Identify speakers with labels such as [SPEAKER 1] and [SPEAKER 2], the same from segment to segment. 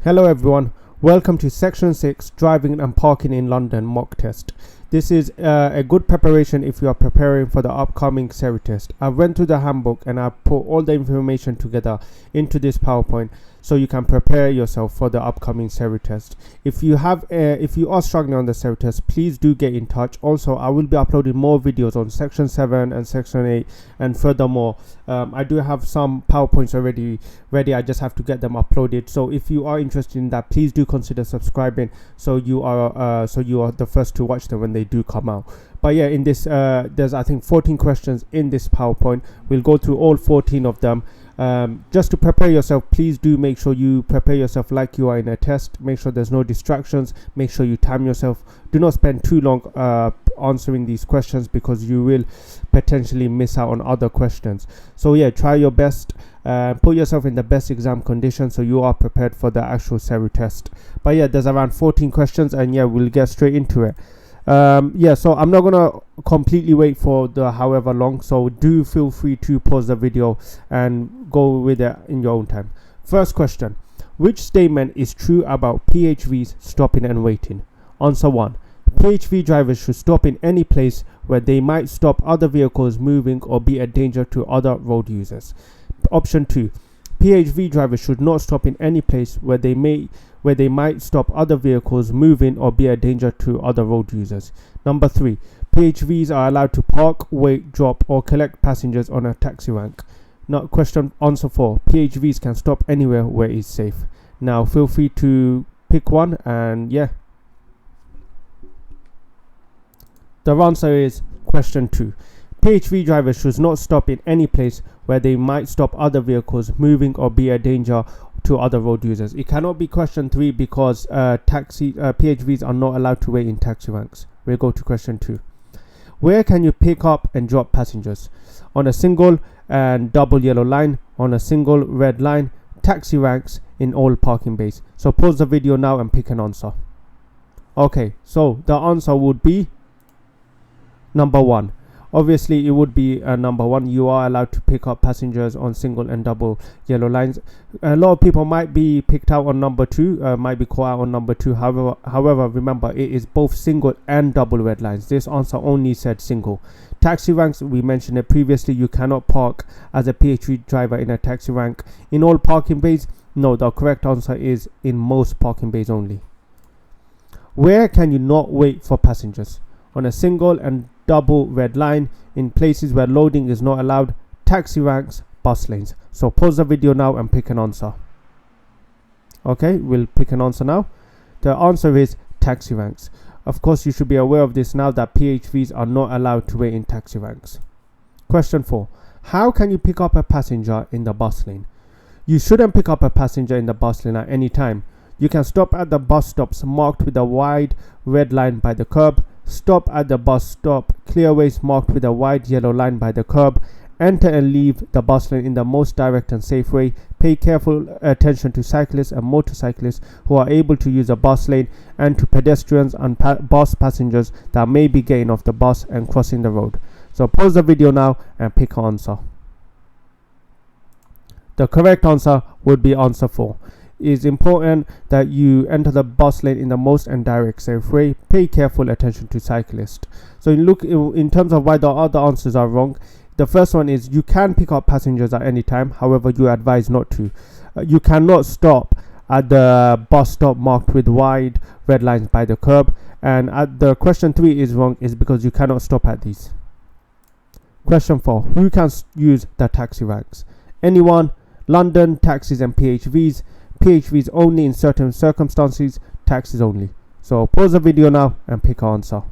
[SPEAKER 1] Hello everyone, welcome to Section 6 Driving and Parking in London mock test. This is a good preparation if you are preparing for the upcoming Seru test. I went through the handbook and I put all the information together into this PowerPoint so you can prepare yourself for the upcoming Seru test. If you are struggling on the Seru test, please do get in touch. Also, I will be uploading more videos on Section 7 and Section 8, and furthermore, I do have some PowerPoints already ready. I just have to get them uploaded. So if you are interested in that, please do consider subscribing so you are the first to watch them when they do come out. But yeah, in this there's I think 14 questions in this PowerPoint. We'll go through all 14 of them. Just to prepare yourself, please do make sure you prepare yourself like you are in a test. Make sure there's no distractions. Make sure you time yourself. Do not spend too long answering these questions because you will potentially miss out on other questions. So yeah, try your best. Put yourself in the best exam conditions so you are prepared for the actual Seru test. But yeah, there's around 14 questions, and yeah, we'll get straight into it. So I'm not gonna completely wait for the however long, so do feel free to pause the video and go with it in your own time. First question: which statement is true about PHVs stopping and waiting? Answer 1: PHV drivers should stop in any place where they might stop other vehicles moving or be a danger to other road users. Option 2: PHV drivers should not stop in any place where they might stop other vehicles moving or be a danger to other road users. Number 3: PHVs are allowed to park, wait, drop or collect passengers on a taxi rank. Answer 4: PHVs can stop anywhere where it's safe. Now feel free to pick one, and yeah. The answer is question 2. PHV drivers should not stop in any place where they might stop other vehicles moving or be a danger to other road users. It cannot be question 3 because PHVs are not allowed to wait in taxi ranks. We'll go to question 2. Where can you pick up and drop passengers? On a single and double yellow line, on a single red line, taxi ranks, in all parking bays. So pause the video now and pick an answer. Okay, so the answer would be number 1. Obviously, it would be number 1. You are allowed to pick up passengers on single and double yellow lines. A lot of people might be picked out on number 2, might be caught out on number 2. However, remember, it is both single and double red lines. This answer only said single. Taxi ranks, we mentioned it previously. You cannot park as a PHV driver in a taxi rank in all parking bays. No, the correct answer is in most parking bays only. Where can you not wait for passengers? On a single and double red line, in places where loading is not allowed, taxi ranks, bus lanes. So pause the video now and pick an answer. Okay, we'll pick an answer now. The answer is taxi ranks. Of course, you should be aware of this now that PHVs are not allowed to wait in taxi ranks. Question 4. How can you pick up a passenger in the bus lane? You shouldn't pick up a passenger in the bus lane at any time. You can stop at the bus stops marked with a wide red line by the curb, stop at the bus stop clearways marked with a wide yellow line by the curb, enter and leave the bus lane in the most direct and safe way, pay careful attention to cyclists and motorcyclists who are able to use a bus lane, and to pedestrians and bus passengers that may be getting off the bus and crossing the road. So pause the video now and pick an answer. The correct answer would be answer 4. It is important that you enter the bus lane in the most and direct safe way. Pay careful attention to cyclists. So in terms of why the other answers are wrong, the first one is you can pick up passengers at any time. However, you are advised not to. You cannot stop at the bus stop marked with wide red lines by the curb. And the question 3 is wrong is because you cannot stop at these. Question 4. Who can use the taxi ranks? Anyone. London, taxis and PHVs. PHVs only in certain circumstances, taxis only. So pause the video now and pick an answer.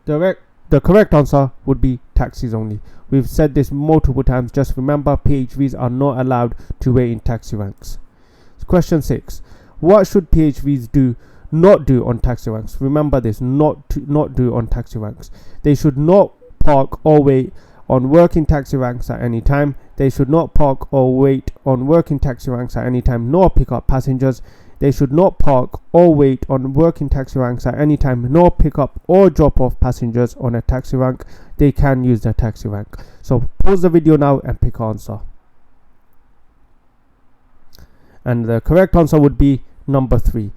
[SPEAKER 1] The correct answer would be taxis only. We've said this multiple times. Just remember, PHVs are not allowed to wait in taxi ranks. Question 6. What should PHVs not do on taxi ranks? Remember this, not do on taxi ranks. They should not park or wait on working taxi ranks at any time. They should not park or wait on working taxi ranks at any time, nor pick up passengers. They should not park or wait on working taxi ranks at any time, nor pick up or drop off passengers on a taxi rank. They can use the taxi rank. So pause the video now and pick an answer. And the correct answer would be number 3.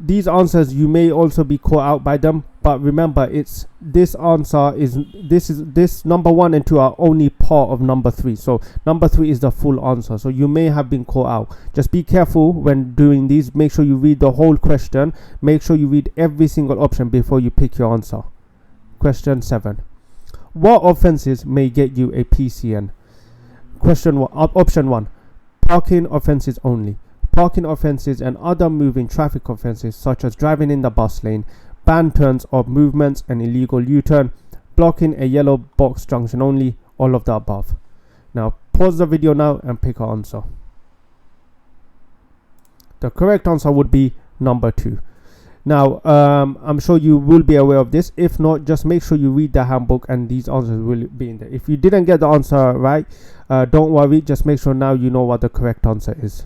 [SPEAKER 1] These answers, you may also be caught out by them, but remember, it's this answer is this number 1 and 2 are only part of number 3. So number 3 is the full answer. So you may have been caught out. Just be careful when doing these. Make sure you read the whole question. Make sure you read every single option before you pick your answer. Question 7. What offences may get you a PCN? Option 1. Parking offences only. Parking offences and other moving traffic offences such as driving in the bus lane, banned turns or movements, and illegal U-turn, blocking a yellow box junction only, all of the above. Now pause the video now and pick an answer. The correct answer would be number 2. Now I'm sure you will be aware of this. If not, just make sure you read the handbook and these answers will be in there. If you didn't get the answer right, don't worry, just make sure now you know what the correct answer is.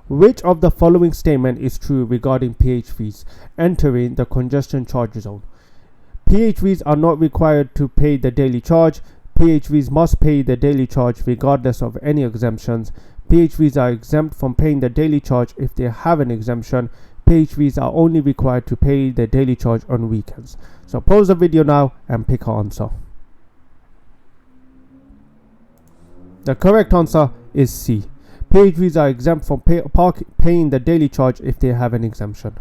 [SPEAKER 1] Which of the following statement is true regarding PHVs entering the congestion charge zone? PHVs are not required to pay the daily charge. PHVs must pay the daily charge regardless of any exemptions. PHVs are exempt from paying the daily charge if they have an exemption. PHVs are only required to pay the daily charge on weekends. So pause the video now and pick an answer. The correct answer is C. PHVs are exempt from paying the daily charge if they have an exemption.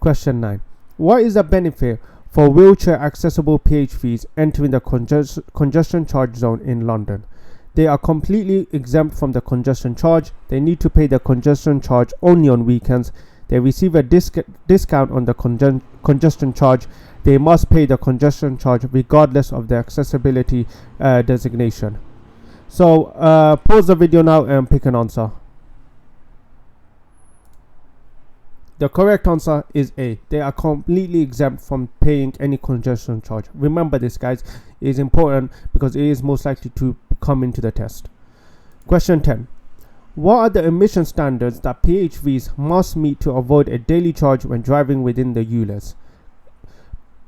[SPEAKER 1] Question 9. What is the benefit for wheelchair accessible PHVs entering the congestion charge zone in London? They are completely exempt from the congestion charge. They need to pay the congestion charge only on weekends. They receive a discount on the congestion charge. They must pay the congestion charge regardless of the accessibility designation. So pause the video now and pick an answer. The correct answer is A. They are completely exempt from paying any congestion charge. Remember this, guys. It is important because it is most likely to come into the test. Question 10. What are the emission standards that PHVs must meet to avoid a daily charge when driving within the ULEZ?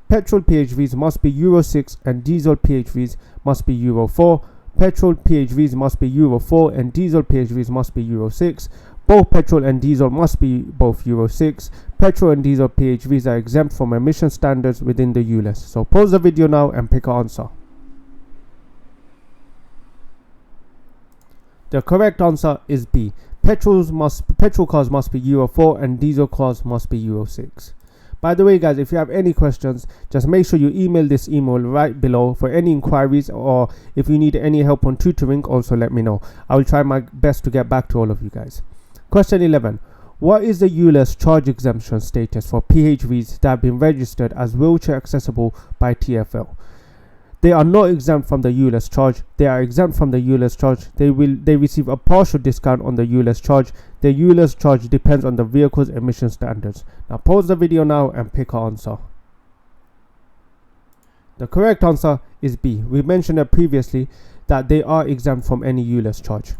[SPEAKER 1] Petrol PHVs must be Euro 6 and diesel PHVs must be Euro 4. Petrol PHVs must be Euro 4 and diesel PHVs must be Euro 6. Both petrol and diesel must be both Euro 6. Petrol and diesel PHVs are exempt from emission standards within the ULEZ. So pause the video now and pick an answer. The correct answer is B. Petrol cars must be Euro 4 and diesel cars must be Euro 6. By the way, guys, if you have any questions, just make sure you email this email right below for any inquiries, or if you need any help on tutoring, also let me know. I will try my best to get back to all of you guys. Question 11. What is the ULEZ charge exemption status for PHVs that have been registered as wheelchair accessible by TFL? They are not exempt from the ULEZ charge. They are exempt from the ULEZ charge. They receive a partial discount on the ULEZ charge. The ULEZ charge depends on the vehicle's emission standards. Now pause the video now and pick an answer. The correct answer is B. We mentioned it previously that they are exempt from any ULEZ charge.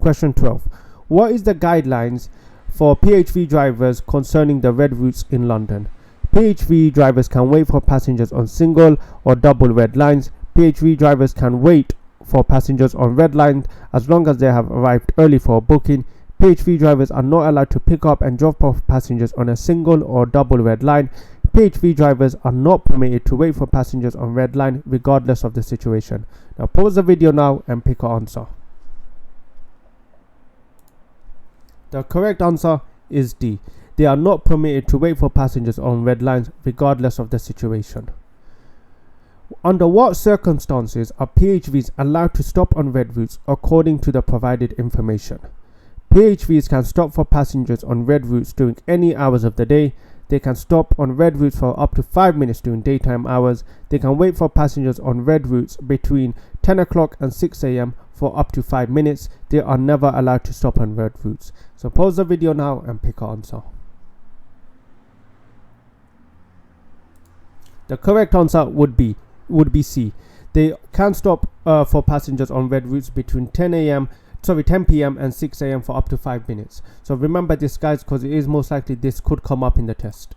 [SPEAKER 1] Question 12. What is the guidelines for PHV drivers concerning the red routes in London? PHV drivers can wait for passengers on single or double red lines. PHV drivers can wait for passengers on red lines as long as they have arrived early for a booking. PHV drivers are not allowed to pick up and drop off passengers on a single or double red line. PHV drivers are not permitted to wait for passengers on red line regardless of the situation. Now pause the video now and pick an answer. The correct answer is D. They are not permitted to wait for passengers on red lines regardless of the situation. Under what circumstances are PHVs allowed to stop on red routes according to the provided information? PHVs can stop for passengers on red routes during any hours of the day. They can stop on red routes for up to 5 minutes during daytime hours. They can wait for passengers on red routes between 10 o'clock and 6 a.m. for up to 5 minutes. They are never allowed to stop on red routes. So pause the video now and pick an answer. The correct answer would be C. They can stop for passengers on red routes between 10 p.m. and 6 a.m. for up to 5 minutes. So remember this, guys, because it is most likely this could come up in the test.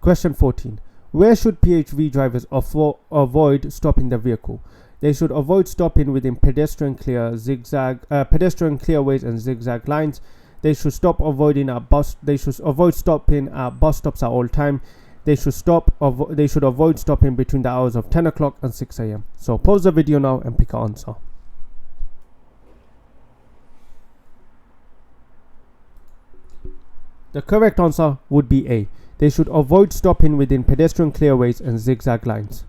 [SPEAKER 1] Question 14. Where should PHV drivers avoid stopping the vehicle? They should avoid stopping within pedestrian clearways and zigzag lines. They should avoid stopping at bus stops at all time. They should avoid stopping between the hours of 10 o'clock and 6 a.m. So pause the video now and pick an answer. The correct answer would be A. They should avoid stopping within pedestrian clearways and zigzag lines.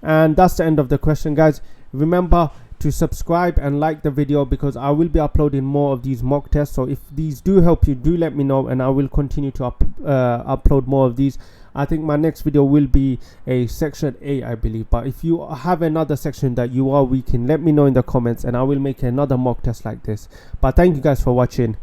[SPEAKER 1] And that's the end of the question, guys. Remember to subscribe and like the video, because I will be uploading more of these mock tests. So if these do help you, do let me know, and I will continue to upload more of these. I think my next video will be a section A, I believe, but if you have another section that you are weak in, let me know in the comments and I will make another mock test like this. But thank you guys for watching.